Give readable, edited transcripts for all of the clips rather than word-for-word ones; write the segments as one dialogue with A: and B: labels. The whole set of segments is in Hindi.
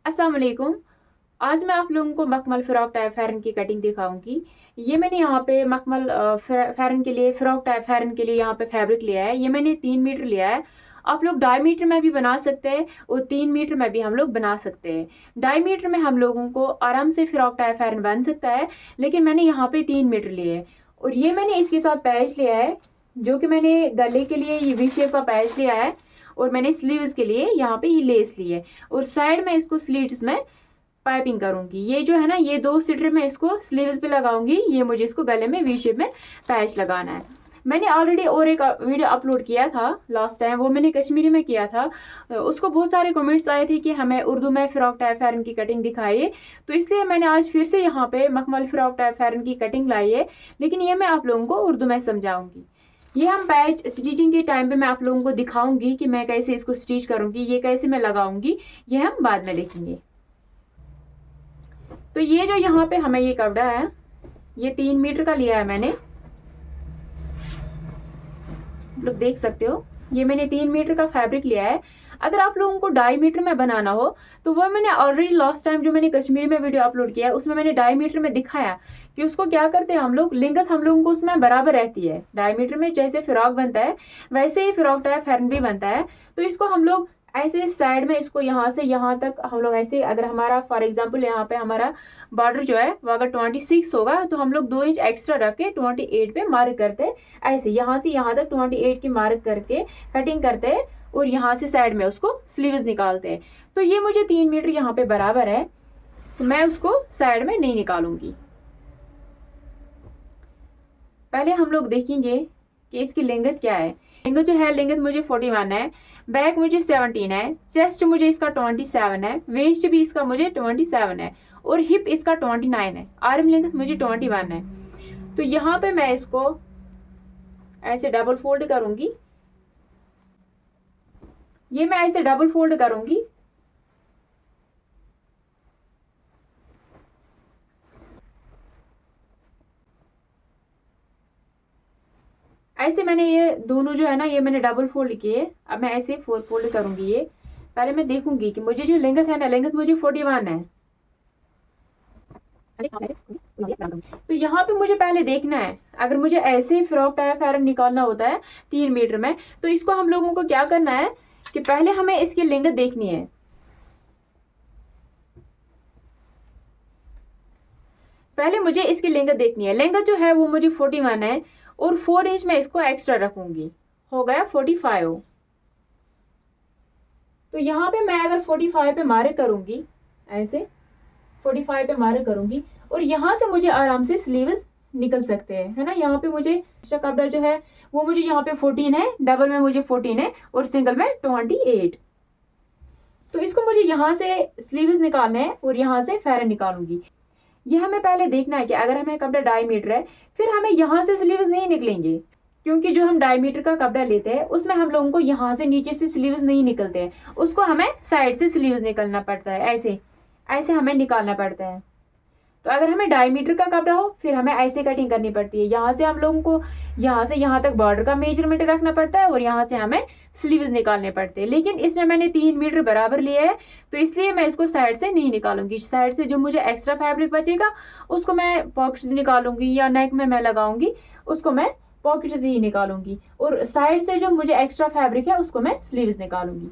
A: अस्सलाम वालेकुम। आज मैं आप लोगों को मखमल फ़्रॉक टाइप फ़ैरन की कटिंग दिखाऊंगी। ये मैंने यहाँ पे मखमल फ़ैरन के लिए फ़्रॉक टाइप फ़ैरन के लिए यहाँ पे फैब्रिक लिया है। ये मैंने 3 मीटर लिया है। आप लोग 2.5 मीटर में भी बना सकते हैं और 3 मीटर में भी हम लोग बना सकते हैं। 2.5 मीटर में हम लोगों को आराम से फ़्रॉक टाइप फ़ैरन बन सकता है, लेकिन मैंने यहाँ पे 3 मीटर लिए है। और ये मैंने इसके साथ पैच लिया है, जो कि मैंने गले के लिए ये वी शेप का पैच लिया है। और मैंने स्लीव्स के लिए यहाँ पे ये लेस ली है और साइड में इसको स्लीट्स में पाइपिंग करूंगी। ये जो है ना, ये 2 सीटर में इसको स्लीव्स पे लगाऊंगी। ये मुझे इसको गले में वी शेप में पैच लगाना है। मैंने ऑलरेडी और एक वीडियो अपलोड किया था लास्ट टाइम, वो मैंने कश्मीरी में किया था। उसको बहुत सारे कमेंट्स आए थे कि हमें उर्दू में फ्रॉक टाइप फ़ैरन की कटिंग दिखाइए, तो इसलिए मैंने आज फिर से यहाँ पे मखमल फ्रॉक टाइप फ़ैरन की कटिंग लाई है, लेकिन ये मैं आप लोगों को उर्दू में समझाऊंगी। ये हम पैच स्टिचिंग के टाइम पे मैं आप लोगों को दिखाऊंगी कि मैं कैसे इसको स्टिच करूंगी, ये कैसे मैं लगाऊंगी, ये हम बाद में देखेंगे। तो ये जो यहाँ पे हमें ये कपड़ा है, ये 3 मीटर का लिया है मैंने। आप लोग देख सकते हो, ये मैंने 3 मीटर का फैब्रिक लिया है। अगर आप लोगों को 2.5 मीटर में बनाना हो तो वो मैंने ऑलरेडी लास्ट टाइम जो मैंने कश्मीरी में वीडियो अपलोड किया है, उसमें मैंने 2.5 मीटर में दिखाया कि उसको क्या करते हैं हम लोग। लिंगत हम लोगों को उसमें बराबर रहती है। 2.5 मीटर में जैसे फ्रॉक बनता है वैसे ही फ्रॉक टाइप फैरन भी बनता है। तो इसको हम लोग ऐसे साइड में, इसको यहाँ से यहाँ तक हम लोग ऐसे, अगर हमारा फॉर एग्जाम्पल यहाँ पे हमारा बॉर्डर जो है वो अगर 26 होगा तो हम लोग 2 इंच एक्स्ट्रा रख के 28 पे मार्क करते हैं। ऐसे यहाँ से यहाँ तक 28 की मार्क करके कटिंग करते हैं और यहाँ से साइड में उसको स्लीव्स निकालते हैं। तो ये मुझे 3 मीटर यहाँ पे बराबर है, तो मैं उसको साइड में नहीं निकालूंगी। पहले हम लोग देखेंगे कि इसकी लेंथ क्या है। लेंथ जो है, लेंथ मुझे 41 है, बैक मुझे 17 है, चेस्ट मुझे इसका 27 है, वेस्ट भी इसका मुझे 27 है और हिप इसका 29 है। आर्म लेंथ मुझे 21 है। तो यहाँ पे मैं इसको ऐसे डबल फोल्ड करूंगी। ये मैं ऐसे डबल फोल्ड करूंगी। ऐसे मैंने ये दोनों जो है ना, ये मैंने डबल फोल्ड किए। अब मैं ऐसे फोर फोल्ड करूंगी। ये पहले मैं देखूंगी कि मुझे जो लेंथ है ना, लेंथ मुझे 41 है। तो यहाँ पे मुझे पहले देखना है, अगर मुझे ऐसे ही फ्रॉक टाइप फैरन निकालना होता है 3 मीटर में, तो इसको हम लोगों को क्या करना है कि पहले हमें इसकी लेंथ देखनी है। पहले मुझे इसकी लेंथ देखनी है। लेंथ जो है वो मुझे 41 है और 4 इंच में इसको एक्स्ट्रा रखूंगी, हो गया 45। तो यहाँ पे मैं अगर 45 पे मार्क करूंगी, ऐसे 45 पे मार्क करूंगी और यहाँ से मुझे आराम से स्लीव्स निकल सकते हैं, है ना। यहाँ पे मुझे एक्स्ट्रा कपड़ा जो है वो मुझे यहाँ पे 14 है, डबल में मुझे 14 है और सिंगल में 28। तो इसको मुझे यहाँ से स्लीव्स निकालने हैं और यहाँ से फैरन निकालूंगी। ये हमें पहले देखना है कि अगर हमें कपड़ा 2.5 मीटर है, फिर हमें यहाँ से स्लीव्स नहीं निकलेंगे, क्योंकि जो हम 2.5 मीटर का कपड़ा लेते हैं उसमें हम लोगों को यहाँ से नीचे से स्लीव्स नहीं निकलते हैं, उसको हमें साइड से स्लीव्स निकलना पड़ता है। ऐसे ऐसे हमें निकालना पड़ता है। तो अगर हमें 2.5 मीटर का कपड़ा हो फिर हमें ऐसे कटिंग करनी पड़ती है। यहाँ से हम लोगों को यहाँ से यहाँ तक बॉर्डर का मेजरमेंट रखना पड़ता है और यहाँ से हमें स्लीव्स निकालने पड़ते हैं। लेकिन इसमें मैंने 3 मीटर बराबर लिया है, तो इसलिए मैं इसको साइड से नहीं निकालूंगी। साइड से जो मुझे एक्स्ट्रा फैब्रिक बचेगा उसको मैं पॉकेट्स निकालूंगी या नेक में मैं लगाऊंगी, उसको मैं पॉकेट से ही निकालूंगी और साइड से जो मुझे एक्स्ट्रा फैब्रिक है उसको मैं स्लीव्स निकालूंगी।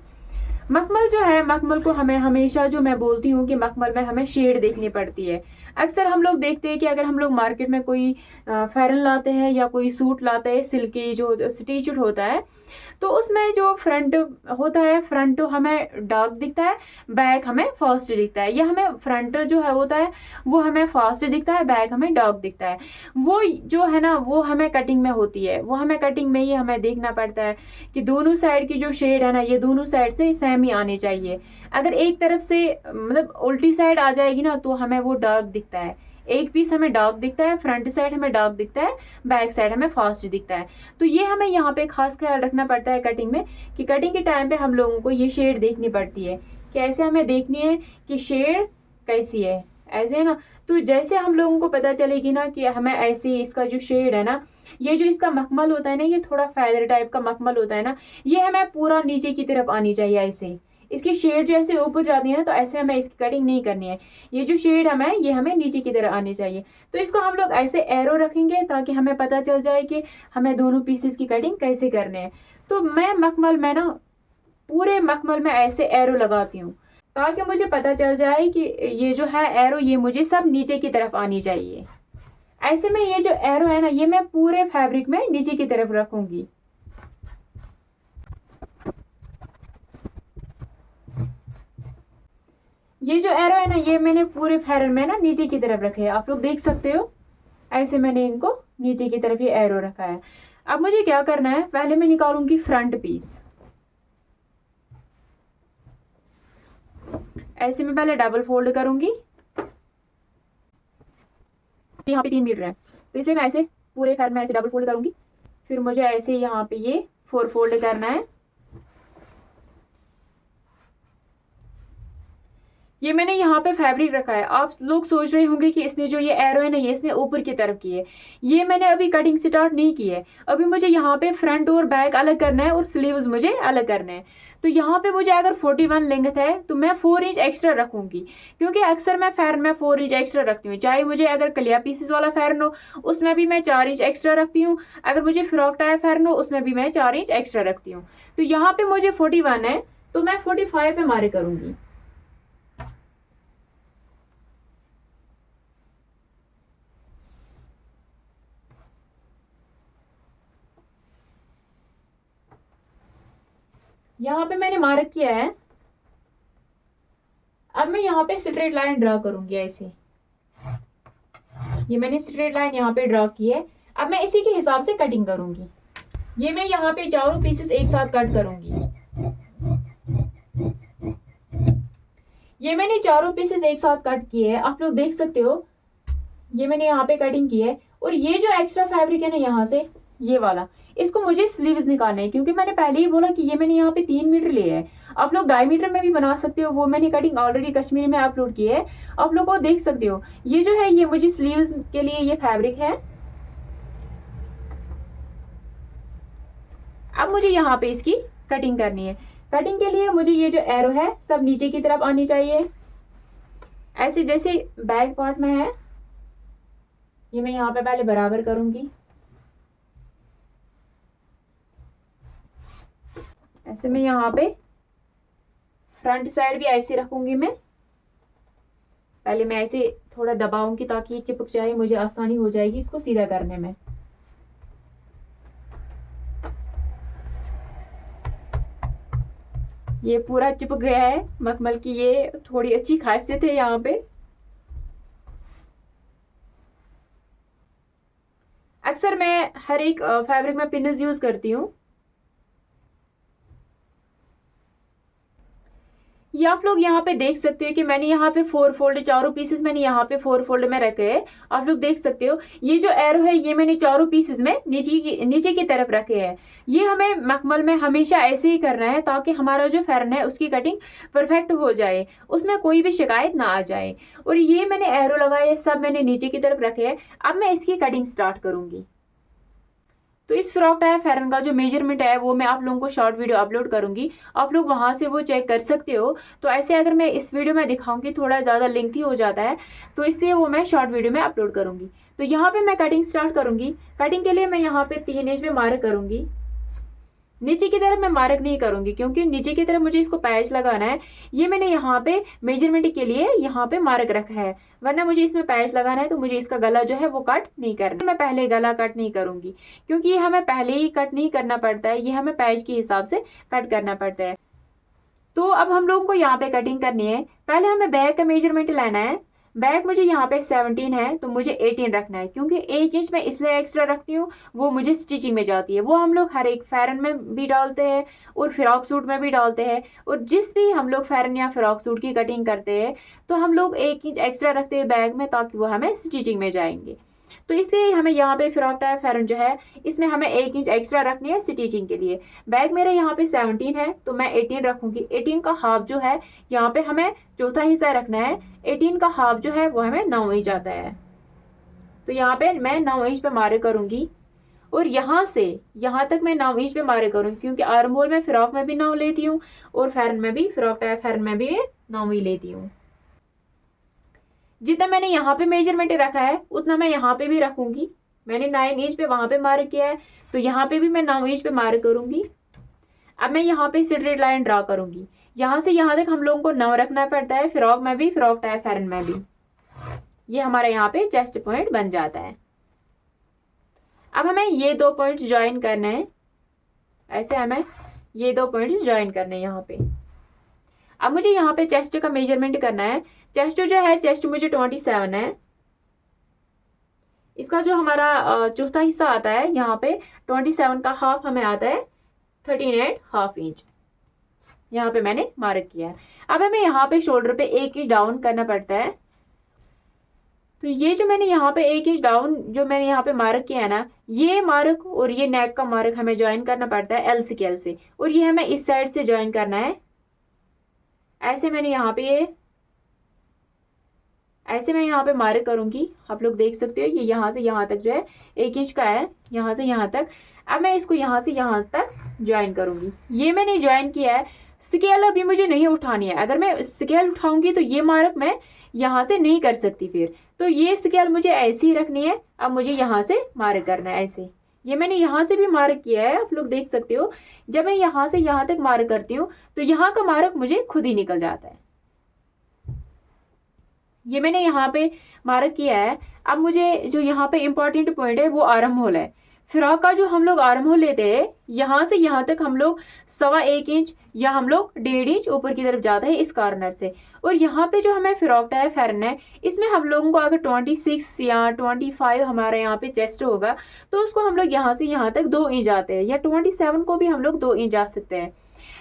A: मखमल जो है, मखमल को हमें हमेशा, जो मैं बोलती हूँ कि मखमल में हमें शेड देखनी पड़ती है। अक्सर हम लोग देखते हैं कि अगर हम लोग मार्केट में कोई फैरन लाते हैं या कोई सूट लाते हैं सिल्की जो स्टिचड होता है, तो उसमें जो फ्रंट होता है, फ्रंट हमें डार्क दिखता है, बैक हमें फास्ट दिखता है। या हमें फ्रंट जो है होता है वो हमें फास्ट दिखता है, बैक हमें डार्क दिखता है। वो जो है ना, वो हमें कटिंग में होती है, वो हमें कटिंग में ही हमें देखना पड़ता है कि दोनों साइड की जो शेड है ना, ये दोनों साइड से सेम ही आनी चाहिए। अगर एक तरफ से मतलब उल्टी साइड आ जाएगी ना तो हमें वो डार्क दिखता है। एक पीस हमें डार्क दिखता है, फ्रंट साइड हमें डार्क दिखता है, बैक साइड हमें फास्ट दिखता है। तो ये हमें यहाँ पे खास ख्याल रखना पड़ता है कटिंग में, कि कटिंग के टाइम पे हम लोगों को ये शेड देखनी पड़ती है कि ऐसे हमें देखनी है कि शेड कैसी है, ऐसे है ना। तो जैसे हम लोगों को पता चलेगी ना कि हमें ऐसे इसका जो शेड है ना, ये जो इसका मखमल होता है ना, ये थोड़ा फैदर टाइप का मखमल होता है ना, ये हमें पूरा नीचे की तरफ आनी चाहिए। ऐसे इसकी शेड जैसे ऊपर जाती है ना, तो ऐसे हमें इसकी कटिंग नहीं करनी है। ये जो शेड हमें ये हमें नीचे की तरह आनी चाहिए। तो इसको हम लोग ऐसे एरो रखेंगे ताकि हमें पता चल जाए कि हमें दोनों पीसेस की कटिंग कैसे करने हैं। तो मैं मखमल में ना पूरे मखमल में ऐसे एरो लगाती हूँ ताकि मुझे पता चल जाए कि ये जो है एरो ये मुझे सब नीचे की तरफ आनी चाहिए। ऐसे में ये जो एरो है ना ये मैं पूरे फैब्रिक में नीचे की तरफ रखूंगी। ये जो एरो है ना ये मैंने पूरे फैरन में ना नीचे की तरफ रखे हैं, आप लोग देख सकते हो। ऐसे मैंने इनको नीचे की तरफ ये एरो रखा है। अब मुझे क्या करना है, पहले मैं निकालूंगी फ्रंट पीस। ऐसे में पहले डबल फोल्ड करूंगी। यहाँ पे 3 मीटर है तो इसलिए मैं ऐसे पूरे फैर में ऐसे डबल फोल्ड करूंगी। फिर मुझे ऐसे यहाँ पे ये 4 फोल्ड करना है। ये मैंने यहाँ पे फैब्रिक रखा है। आप लोग सोच रहे होंगे कि इसने जो ये एरो है ना ये इसने ऊपर की तरफ की है। ये मैंने अभी कटिंग स्टार्ट नहीं की है। अभी मुझे यहाँ पे फ्रंट और बैक अलग करना है और स्लीव्स मुझे अलग करने हैं। तो यहाँ पे मुझे अगर 41 लेंथ है तो मैं 4 इंच एक्स्ट्रा रखूंगी, क्योंकि अक्सर मैं फैरन में 4 इंच एक्स्ट्रा रखती हूँ। चाहे मुझे अगर कलिया पीसेस वाला फैरन हो उसमें भी मैं 4 इंच एक्स्ट्रा रखती हूँ, अगर मुझे फ्रॉक टाइप फैरन हो उसमें भी मैं 4 इंच एक्स्ट्रा रखती हूँ। तो यहाँ पे मुझे 41 है तो मैं 45 पे मार्क करूंगी। यहाँ पे मैंने मार्क किया है। अब मैं यहाँ पे स्ट्रेट लाइन ड्रा करूंगी ऐसे। ये मैंने स्ट्रेट लाइन यहाँ पे ड्रा की है। अब मैं इसी के हिसाब से कटिंग करूंगी। ये मैं यहाँ पे चारों पीसेस एक साथ कट करूंगी। ये मैंने चारों पीसेस एक साथ कट किए हैं, आप लोग देख सकते हो। ये मैंने यहाँ पे कटिंग की है और ये जो एक्स्ट्रा फैब्रिक है ना यहाँ से ये वाला, इसको मुझे स्लीव्स निकालना है, क्योंकि मैंने पहले ही बोला कि ये मैंने यहाँ पे 3 मीटर लिए है। आप लोग 2.5 मीटर में भी बना सकते हो, वो मैंने कटिंग ऑलरेडी कश्मीरी में अपलोड की है, आप लोग को देख सकते हो। ये जो है ये मुझे स्लीव्स के लिए ये फैब्रिक है। अब मुझे यहाँ पे इसकी कटिंग करनी है। कटिंग के लिए मुझे ये जो एरो है सब नीचे की तरफ आनी चाहिए, ऐसे जैसे बैक पार्ट में है। ये मैं यहाँ पे पहले बराबर करूंगी। ऐसे मैं यहाँ पे फ्रंट साइड भी ऐसे रखूंगी। मैं पहले मैं ऐसे थोड़ा दबाऊंगी ताकि ये चिपक जाए, मुझे आसानी हो जाएगी इसको सीधा करने में। ये पूरा चिपक गया है। मखमल की ये थोड़ी अच्छी खासियत है यहाँ पे। अक्सर मैं हर एक फैब्रिक में पिन्स यूज करती हूँ। ये आप लोग यहाँ पे देख सकते हो कि मैंने यहाँ पे 4 फोल्ड, चारों पीसेस मैंने यहाँ पे 4 फोल्ड में रखे हैं। आप लोग देख सकते हो ये जो एरो है ये मैंने चारों पीसेस में नीचे की तरफ रखे हैं। ये हमें मखमल में हमेशा ऐसे ही करना है ताकि हमारा जो फैरन है उसकी कटिंग परफेक्ट हो जाए, उसमें कोई भी शिकायत ना आ जाए। और ये मैंने एरो लगाए सब मैंने नीचे की तरफ रखे हैं। अब मैं इसकी कटिंग स्टार्ट करूंगी। तो इस फ्रॉक टाइप फैरन का जो मेजरमेंट है वो मैं आप लोगों को शॉर्ट वीडियो अपलोड करूंगी, आप लोग वहां से वो चेक कर सकते हो। तो ऐसे अगर मैं इस वीडियो में दिखाऊंगी थोड़ा ज़्यादा लेंथी हो जाता है, तो इसलिए वो मैं शॉर्ट वीडियो में अपलोड करूंगी। तो यहाँ पे मैं कटिंग स्टार्ट करूंगी। कटिंग के लिए मैं यहाँ पे 3 इंच में मार्क करूंगी। नीचे की तरफ मैं मार्क नहीं करूंगी क्योंकि नीचे की तरफ मुझे इसको पैच लगाना है। ये मैंने यहाँ पे मेजरमेंट के लिए यहाँ पे मार्क रखा है, वरना मुझे इसमें पैच लगाना है तो मुझे इसका गला जो है वो कट नहीं करना। मैं पहले गला कट नहीं करूंगी क्योंकि ये हमें पहले ही कट नहीं करना पड़ता है, ये हमें पैच के हिसाब से कट करना पड़ता है। तो अब हम लोगों को यहाँ पे कटिंग करनी है। पहले हमें बैक का मेजरमेंट लेना है। बैक मुझे यहाँ पे 17 है तो मुझे 18 रखना है, क्योंकि 1 इंच में इसलिए एक्स्ट्रा रखती हूँ, वो मुझे स्टिचिंग में जाती है। वो हम लोग हर एक फैरन में भी डालते हैं और फ्रॉक सूट में भी डालते हैं, और जिस भी हम लोग फैरन या फ्रॉक सूट की कटिंग करते हैं तो हम लोग 1 इंच एक्स्ट्रा रखते हैं बैक में ताकि वो हमें स्टिचिंग में जाएंगे। तो इसलिए हमें यहाँ पे फ्रॉक टाइप फैरन जो है इसमें हमें 1 इंच एक्स्ट्रा रखनी है स्टिचिंग के लिए। बैक मेरे यहाँ पे 17 है तो मैं 18 रखूंगी। 18 का हाफ जो है यहाँ पे हमें चौथा हिस्सा रखना है। 18 का हाफ जो है वो हमें 9 इंच आता है। तो यहाँ पे मैं 9 इंच पे मार्क करूंगी और यहाँ से यहाँ तक मैं 9 इंच पे मार्क करूँगी, क्योंकि आर्म होल में फ्रॉक में भी 9 लेती हूँ और फैरन में भी, फ्रॉक टाइप फैरन में भी 9 ही लेती हूँ। जितना मैंने यहाँ पे मेजरमेंट रखा है उतना मैं यहाँ पे भी रखूंगी। मैंने 9 इंच पे वहां पे मार्क किया है, तो यहाँ पे भी मैं 9 इंच पे मार्क करूंगी। अब मैं यहाँ पे स्ट्रेट लाइन ड्रा करूंगी। यहाँ से यहाँ तक हम लोगों को 9 रखना पड़ता है, फ्रॉक में भी, फ्रॉक टाइप फैरन में भी। ये हमारा यहाँ पे चेस्ट पॉइंट बन जाता है। अब हमें ये 2 पॉइंट ज्वाइन करने हैं। ऐसे हमें ये 2 पॉइंट ज्वाइन करने हैं यहाँ पे। अब मुझे यहाँ पे चेस्ट का मेजरमेंट करना है। चेस्ट जो है, चेस्ट मुझे 27 है। इसका जो हमारा चौथा हिस्सा आता है यहाँ पे 27 का हाफ हमें आता है 13.5 इंच। यहाँ पे मैंने मार्क किया है। अब हमें यहाँ पे शोल्डर पे 1 इंच डाउन करना पड़ता है। तो ये जो मैंने यहाँ पे 1 इंच डाउन जो मैंने यहाँ पे मार्क किया है ना, ये मार्क और ये नेक का मार्क हमें ज्वाइन करना पड़ता है एल स्केल से, और ये हमें इस साइड से ज्वाइन करना है। ऐसे मैंने यहाँ पे ऐसे मैं यहाँ पे मार्क करूंगी। आप लोग देख सकते हो ये यहाँ से यहाँ तक जो है 1 इंच का है, यहाँ से यहाँ तक। अब मैं इसको यहाँ से यहाँ तक ज्वाइन करूंगी। ये मैंने ज्वाइन किया है। स्केल अभी मुझे नहीं उठानी है। अगर मैं स्केल उठाऊंगी तो ये मार्क मैं यहाँ से नहीं कर सकती फिर। तो ये स्केल मुझे ऐसी ही रखनी है। अब मुझे यहाँ से मार्क करना है ऐसे। ये मैंने यहाँ से भी मार्क किया है, आप लोग देख सकते हो। जब मैं यहाँ से यहाँ तक मार्क करती हूँ तो यहाँ का मार्क मुझे खुद ही निकल जाता है। ये मैंने यहाँ पे मार्क किया है। अब मुझे जो यहाँ पे इंपॉर्टेंट पॉइंट है वो आर्म होल है। फ्रॉक का जो हम लोग आर्म होल लेते हैं, यहाँ से यहाँ तक हम लोग 1.25 इंच या हम लोग 1.5 इंच ऊपर की तरफ जाता है इस कॉर्नर से। और यहाँ पे जो हमें फ्रॉक टाइप फैरन है, इसमें हम लोगों को अगर 26 या 25 हमारा यहाँ पे चेस्ट होगा तो उसको हम लोग यहाँ से यहाँ तक 2 इंच आते हैं, या 27 को भी हम लोग 2 इंच आ सकते हैं।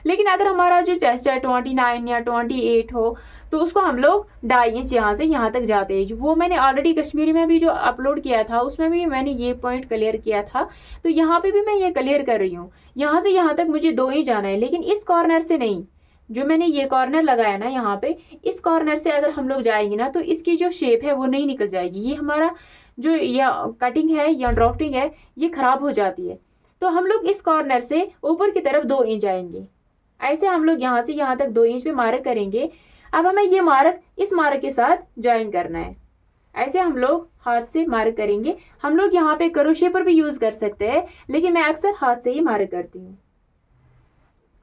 A: लेकिन अगर हमारा जो चेस्ट है 29 या 28 हो तो उसको हम लोग 2.5 इंच यहाँ से यहाँ तक जाते हैं। वो मैंने ऑलरेडी कश्मीरी में भी जो अपलोड किया था उसमें भी मैंने ये पॉइंट क्लियर किया था, तो यहाँ पे भी मैं ये क्लियर कर रही हूँ। यहाँ से यहाँ तक मुझे 2 इंच जाना है, लेकिन इस कॉर्नर से नहीं। जो मैंने ये कॉर्नर लगाया ना यहाँ पे, इस कॉर्नर से अगर हम लोग जाएंगे ना तो इसकी जो शेप है वो नहीं निकल जाएगी। ये हमारा जो या कटिंग है या ड्राफ्टिंग है ये खराब हो जाती है। तो हम लोग इस कॉर्नर से ऊपर की तरफ 2 इंच आएंगे। ऐसे हम लोग यहाँ से यहाँ तक 2 इंच पे मार्क करेंगे। अब हमें ये मार्क इस मार्क के साथ ज्वाइन करना है। ऐसे हम लोग हाथ से मार्क करेंगे। हम लोग यहाँ पे क्रोशे पर भी यूज कर सकते हैं, लेकिन मैं अक्सर हाथ से ही मार्क करती हूँ।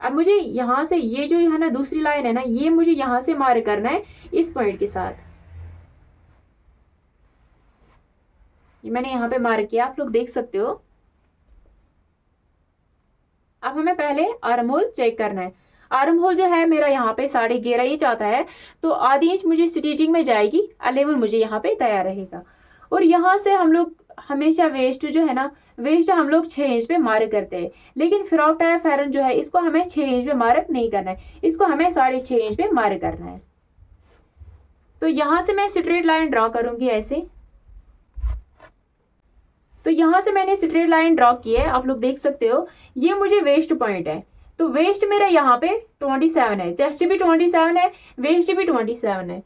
A: अब मुझे यहाँ से ये जो है ना दूसरी लाइन है ना, ये मुझे यहाँ से मार्क करना है इस पॉइंट के साथ। ये मैंने यहाँ पे मार्क किया, आप लोग देख सकते हो। अब हमें पहले आर्म होल चेक करना है। आर्म होल जो है मेरा यहाँ पे 11.5 इंच आता है, तो आधी इंच मुझे स्टिचिंग में जाएगी, 11 मुझे यहाँ पे तैयार रहेगा। और यहाँ से हम लोग हमेशा वेस्ट जो है ना, वेस्ट हम लोग 6 इंच पे मार्क करते हैं। लेकिन फ्रॉक टाइप फैरन जो है इसको हमें 6 इंच पे मार्क नहीं करना है, इसको हमें 6.5 इंच पे मार्क करना है। तो यहाँ से मैं स्ट्रेट लाइन ड्रॉ करूंगी ऐसे। तो यहाँ से मैंने स्ट्रेट लाइन ड्रॉ की है, आप लोग देख सकते हो। ये मुझे वेस्ट पॉइंट है, तो वेस्ट मेरा यहाँ पे 27 है, चेस्ट भी 27 है, वेस्ट भी 27 है।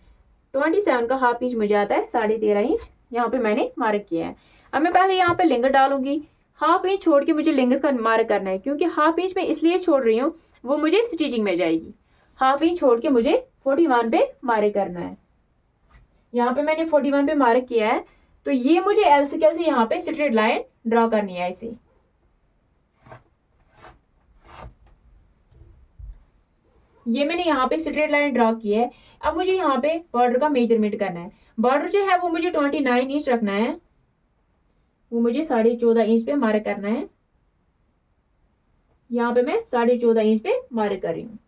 A: 27 का हाफ इंच मुझे आता है 13.5 इंच, यहाँ पे मैंने मार्क किया है। अब मैं पहले यहाँ पे लेंगथ डालूंगी। हाफ इंच छोड़ के मुझे लेंगथ का मार्क करना है, क्योंकि हाफ इंच में इसलिए छोड़ रही हूँ, वो मुझे स्टिचिंग में जाएगी। हाफ इंच छोड़ के मुझे 41 पे मार्क करना है। यहाँ पे मैंने 41 पे मार्क किया है, तो ये मुझे एल स्केल से यहाँ पे स्ट्रेट लाइन ड्रॉ करनी है ऐसे। ये मैंने यहाँ पे स्ट्रेट लाइन ड्रॉ की है। अब मुझे यहाँ पे बॉर्डर का मेजरमेंट करना है। बॉर्डर जो है वो मुझे 29 इंच रखना है, वो मुझे 14.5 इंच पे मार्क करना है। यहाँ पे मैं 14.5 इंच पे मार्क कर रही हूँ।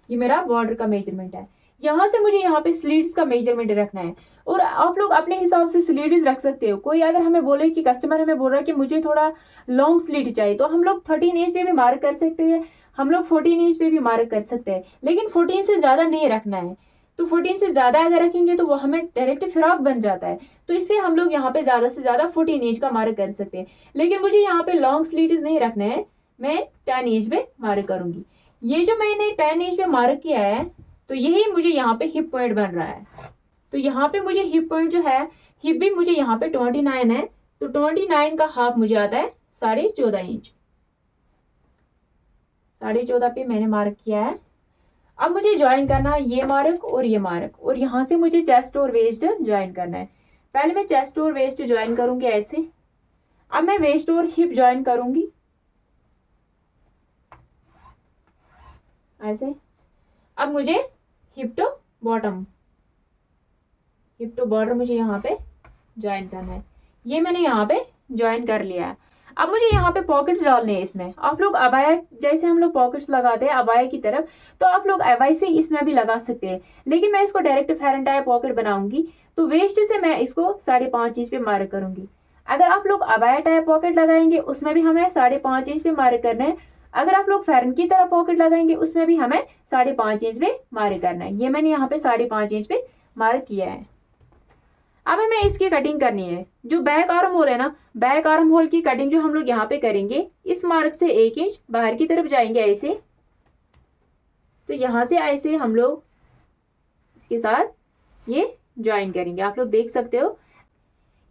A: ये मेरा बॉर्डर का मेजरमेंट है। यहाँ से मुझे यहाँ पे स्लीव्स का मेजरमेंट रखना है, और आप लोग अपने हिसाब से स्लीव्स रख सकते हो। कोई अगर हमें बोले कि कस्टमर हमें बोल रहा है कि मुझे थोड़ा लॉन्ग स्लीव चाहिए, तो हम लोग 13 इंच पे भी मार्क कर सकते हैं, हम लोग 14 इंच पे भी मार्क कर सकते हैं। लेकिन 14 से ज्यादा नहीं रखना है। तो 14 से ज्यादा अगर रखेंगे तो वो हमें डायरेक्ट फ्रॉक बन जाता है। तो इसलिए हम लोग यहाँ पे ज्यादा से ज्यादा 14 इंच का मार्क कर सकते हैं। लेकिन मुझे यहाँ पे लॉन्ग स्लीव्स नहीं रखना है, मैं 10 इंच पे मार्क करूंगी। ये जो मैंने 10 इंच पे मार्क किया है, तो यही मुझे यहाँ पे हिप पॉइंट बन रहा है। तो यहाँ पे मुझे हिप पॉइंट जो है, हिप भी मुझे यहाँ पे 29 है, तो 29 का हाफ मुझे आता है 14.5 इंच। 14.5 पे मैंने मार्क किया है। अब मुझे ज्वाइन करना है ये मार्क और ये मार्क, और यहाँ से मुझे चेस्ट और वेस्ट ज्वाइन करना है। पहले मैं चेस्ट और वेस्ट ज्वाइन करूंगी ऐसे। अब मैं वेस्ट और हिप ज्वाइन करूंगी ऐसे। अब मुझे हिप टू बॉटम मुझे यहाँ पे ज्वाइन करना है। ये मैंने यहाँ पे ज्वाइन कर लिया है। अब मुझे यहाँ पे पॉकेट्स डालने हैं इसमें। आप लोग अबाया जैसे हम लोग पॉकेट्स लगाते हैं अबाया की तरफ, तो आप लोग वैसे इसमें भी लगा सकते हैं, लेकिन मैं इसको डायरेक्ट फ्रंट आया पॉकेट बनाऊंगी। तो वेस्ट से मैं इसको 5.5 इंच पे मार्क करूंगी। अगर आप लोग अबाया टाइप पॉकेट लगाएंगे उसमें भी हमें 5.5 इंच पे मार्क करना है। अगर आप लोग फैरन की तरह पॉकेट लगाएंगे उसमें भी हमें 5.5 इंच पे मार्क करना है। ये मैंने यहाँ पे 5.5 इंच पे मार्क किया है। अब हमें इसकी कटिंग करनी है। जो बैक आर्म होल है ना, बैक आर्म होल की कटिंग जो हम लोग यहाँ पे करेंगे, इस मार्क से 1 इंच बाहर की तरफ जाएंगे ऐसे। तो यहाँ से ऐसे हम लोग इसके साथ ये ज्वाइन करेंगे। आप लोग देख सकते हो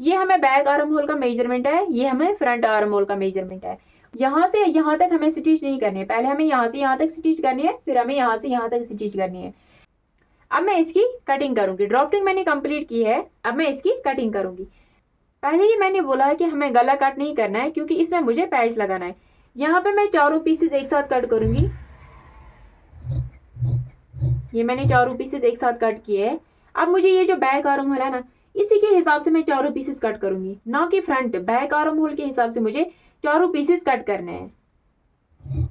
A: ये हमें बैक आर्म होल का मेजरमेंट है, ये हमें फ्रंट आर्म होल का मेजरमेंट है। यहाँ से यहाँ तक हमें स्टिच नहीं करनी है, पहले हमें यहाँ से यहाँ तक स्टिच करनी है, फिर हमें यहाँ से यहाँ तक स्टिच करनी है। अब मैं इसकी कटिंग करूंगी। ड्रॉफ्टिंग मैंने कंप्लीट की है, अब मैं इसकी कटिंग करूंगी। पहले ही मैंने बोला है कि हमें गला कट नहीं करना है क्योंकि इसमें मुझे पैच लगाना है। यहाँ पे मैं चारों पीसेस एक साथ कट करूंगी। ये मैंने चारों पीसेस एक साथ कट किए हैं। अब मुझे ये जो बैक आर्म होल है ना, इसी के हिसाब से मैं चारों पीसेस कट करूंगी, ना कि फ्रंट। बैक आर्म होल के हिसाब से मुझे चारों पीसेस कट करने हैं।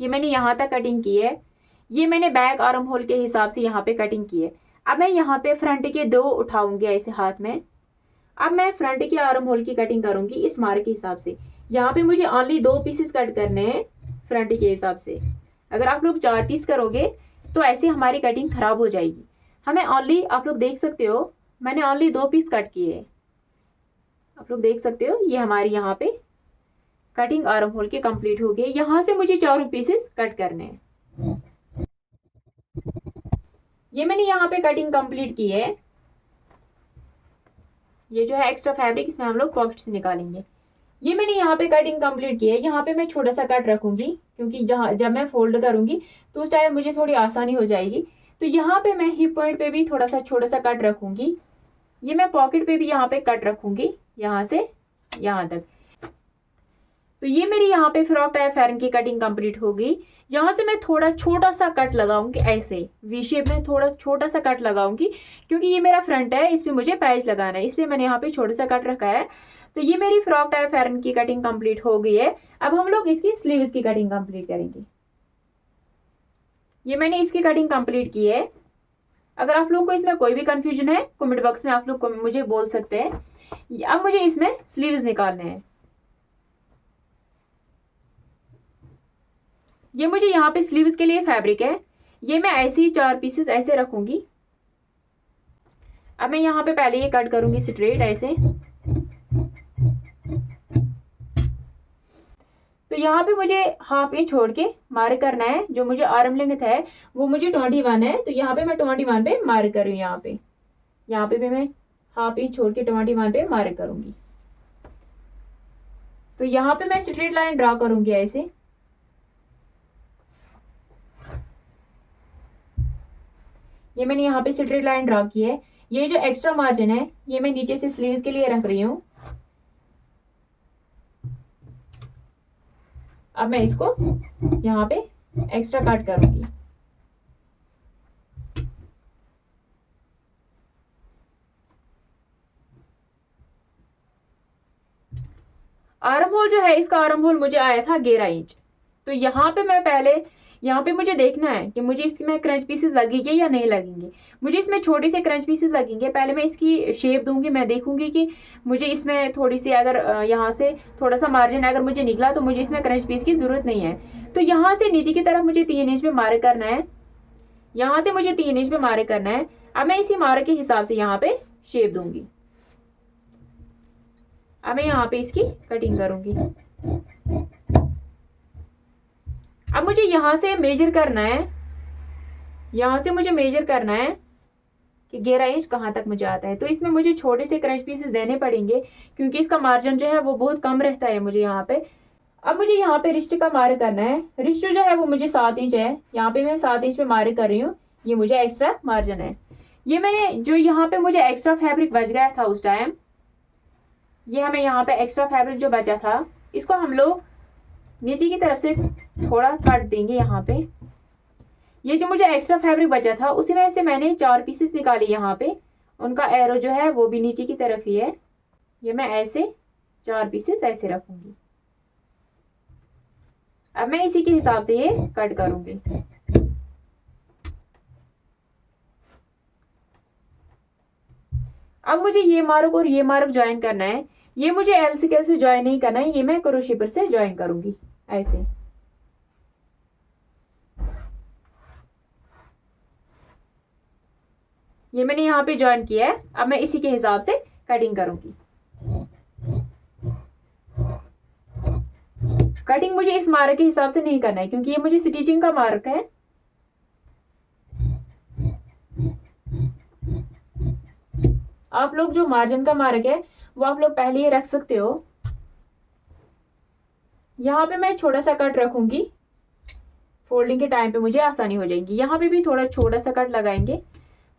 A: ये मैंने यहाँ तक कटिंग की है। ये मैंने बैक आर्म होल के हिसाब से यहाँ पे कटिंग की है। अब मैं यहाँ पे फ्रंट के 2 उठाऊंगी ऐसे हाथ में। अब मैं फ्रंट के आर्म होल की कटिंग करूंगी इस मार्क के हिसाब से। यहाँ पे मुझे ओनली 2 पीसेस कट करने हैं फ्रंट के हिसाब से। अगर आप लोग 4 पीस करोगे तो ऐसे हमारी कटिंग खराब हो जाएगी। हमें ओनली, आप लोग देख सकते हो मैंने ओनली 2 पीस कट किए हैं। आप लोग देख सकते हो ये हमारी यहाँ पे कटिंग आर्म होल के कंप्लीट हो गए। यहाँ से मुझे चारों पीसेस कट करने हैं। ये मैंने यहाँ पे कटिंग कंप्लीट की है। ये जो है एक्स्ट्रा फैब्रिक, इसमें हम लोग पॉकेट से निकालेंगे। ये मैंने यहाँ पे कटिंग कंप्लीट की है। यहाँ पे मैं छोटा सा कट रखूंगी क्योंकि जब मैं फोल्ड करूंगी तो उस टाइम मुझे थोड़ी आसानी हो जाएगी। तो यहाँ पे मैं हिप पॉइंट पे भी थोड़ा सा छोटा सा कट रखूंगी। ये मैं पॉकेट पे भी यहाँ पे कट रखूंगी, यहाँ से यहाँ तक। तो ये मेरी यहाँ पे फ्रॉक टाइप फैरन की कटिंग कंप्लीट हो गई। यहाँ से मैं थोड़ा छोटा सा कट लगाऊंगी ऐसे वी शेप में, थोड़ा छोटा सा कट लगाऊंगी क्योंकि ये मेरा फ्रंट है, इसमें मुझे पैच लगाना है, इसलिए मैंने यहाँ पे छोटा सा कट रखा है। तो ये मेरी फ्रॉक टाइप फैरन की कटिंग कंप्लीट हो गई है। अब हम लोग इसकी स्लीव्स की कटिंग कंप्लीट करेंगे। ये मैंने इसकी कटिंग कंप्लीट की है। अगर आप लोगों को इसमें कोई भी कंफ्यूजन है कमेंट बॉक्स में आप लोग मुझे बोल सकते हैं। अब मुझे इसमें स्लीव्स निकालने हैं। ये मुझे यहाँ पे स्लीव्स के लिए फैब्रिक है। ये मैं ऐसे ही 4 पीसेस ऐसे रखूंगी। अब मैं यहाँ पे पहले ये कट करूंगी स्ट्रेट ऐसे। तो यहाँ पे मुझे हाफ इंच छोड़ के मार्क करना है। जो मुझे आर्म लेंथ है वो मुझे 21 है, तो यहाँ पे मैं 21 पे मार्क करूँ। यहाँ पे भी मैं हाफ इंच छोड़ के 21 पे मार्क करूंगी। तो यहाँ पे मैं स्ट्रेट लाइन ड्रा करूंगी ऐसे। ये मैंने यहाँ पे स्ट्रेट लाइन ड्रा की है। ये जो एक्स्ट्रा मार्जिन है ये मैं नीचे से स्लीव्स के लिए रख रही हूँ। अब मैं इसको यहाँ पे एक्स्ट्रा कट करूंगी। आर्म होल जो है, इसका आर्म होल मुझे आया था 11 इंच। तो यहाँ पे मैं पहले, यहाँ पे मुझे देखना है कि मुझे इसमें क्रंच पीसेस लगेंगे या नहीं लगेंगे। मुझे इसमें छोटे से क्रंच पीसेस लगेंगे। पहले मैं इसकी शेप दूंगी, मैं देखूंगी कि मुझे इसमें थोड़ी सी, अगर यहाँ से थोड़ा सा मार्जिन अगर मुझे निकला तो मुझे इसमें क्रंच पीस की जरूरत नहीं है। तो यहाँ से नीचे की तरफ मुझे 3 इंच पे मार्क करना है। यहाँ से मुझे 3 इंच पे मार्क करना है। अब मैं इसी मार्क के हिसाब से यहाँ पे शेप दूंगी। अब मैं यहाँ पे इसकी कटिंग करूंगी। अब मुझे यहाँ से मेजर करना है, यहाँ से मुझे मेजर करना है कि 11 इंच कहाँ तक मुझे आता है। तो इसमें मुझे छोटे से क्रंच पीसेस देने पड़ेंगे क्योंकि इसका मार्जिन जो है वो बहुत कम रहता है मुझे यहाँ पे। अब मुझे यहाँ पे रिस्ट का मार्क करना है। रिस्ट जो है वो मुझे 7 इंच है, यहाँ पे मैं 7 इंच पे मार्क कर रही हूँ। ये मुझे एक्स्ट्रा मार्जिन है। ये मैंने जो यहाँ पे मुझे एक्स्ट्रा फैब्रिक बच गया था उस टाइम, ये हमें यहाँ पे एक्स्ट्रा फैब्रिक जो बचा था इसको हम लोग नीचे की तरफ से थोड़ा काट देंगे। यहाँ पे ये जो मुझे एक्स्ट्रा फैब्रिक बचा था उसी में से मैंने 4 पीसेस निकाले। यहाँ पे उनका एरो जो है वो भी नीचे की तरफ ही है। ये मैं ऐसे 4 पीसेस ऐसे रखूंगी। अब मैं इसी के हिसाब से ये कट करूंगी। अब मुझे ये मार्क और ये मार्क ज्वाइन करना है। ये मुझे एल स्केल से ज्वाइन नहीं करना है, ये मैं क्रोशे पर से ज्वाइन करूंगी ऐसे। ये मैंने यहाँ पे ज्वाइन किया है। अब मैं इसी के हिसाब से कटिंग करूंगी। कटिंग मुझे इस मार्क के हिसाब से नहीं करना है क्योंकि ये मुझे स्टिचिंग का मार्क है। आप लोग जो मार्जिन का मार्क है वो आप लोग पहले ही रख सकते हो। यहाँ पे मैं छोटा सा कट रखूंगी, फोल्डिंग के टाइम पे मुझे आसानी हो जाएगी। यहाँ पे भी थोड़ा छोटा सा कट लगाएंगे।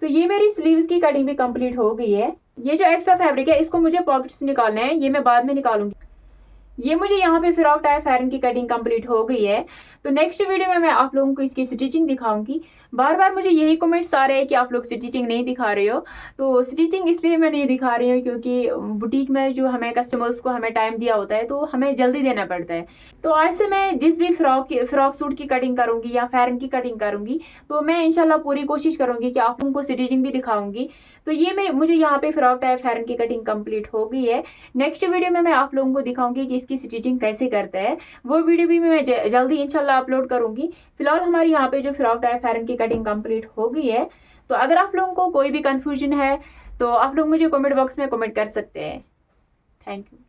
A: तो ये मेरी स्लीव्स की कटिंग भी कंप्लीट हो गई है। ये जो एक्स्ट्रा फैब्रिक है इसको मुझे पॉकेट्स निकालना है, ये मैं बाद में निकालूंगी। ये मुझे यहाँ पे फ्रॉक टाइप फैरन की कटिंग कंप्लीट हो गई है। तो नेक्स्ट वीडियो में मैं आप लोगों को इसकी स्टिचिंग दिखाऊंगी। बार बार मुझे यही कमेंट्स आ रहे हैं कि आप लोग स्टिचिंग नहीं दिखा रहे हो। तो स्टिचिंग इसलिए मैं नहीं दिखा रही हूँ क्योंकि बुटीक में जो हमें कस्टमर्स को हमें टाइम दिया होता है तो हमें जल्दी देना पड़ता है। तो आज से मैं जिस भी फ्रॉक सूट की कटिंग करूंगी या फैरन की कटिंग करूंगी तो मैं इंशाल्लाह पूरी कोशिश करूंगी कि आप लोगों को स्टिचिंग भी दिखाऊंगी। तो ये मुझे यहाँ पे फ्रॉक टाइप फैरन की कटिंग कंप्लीट हो गई है। नेक्स्ट वीडियो में मैं आप लोगों को दिखाऊंगी कि इसकी स्टिचिंग कैसे करते हैं। वो वीडियो भी मैं जल्दी इंशाल्लाह अपलोड करूंगी। फिलहाल हमारी यहाँ पे जो फ्रॉक टाइप फैरन की कटिंग कंप्लीट हो गई है। तो अगर आप लोगों को कोई भी कंफ्यूजन है तो आप लोग मुझे कमेंट बॉक्स में कमेंट कर सकते हैं। Thank you.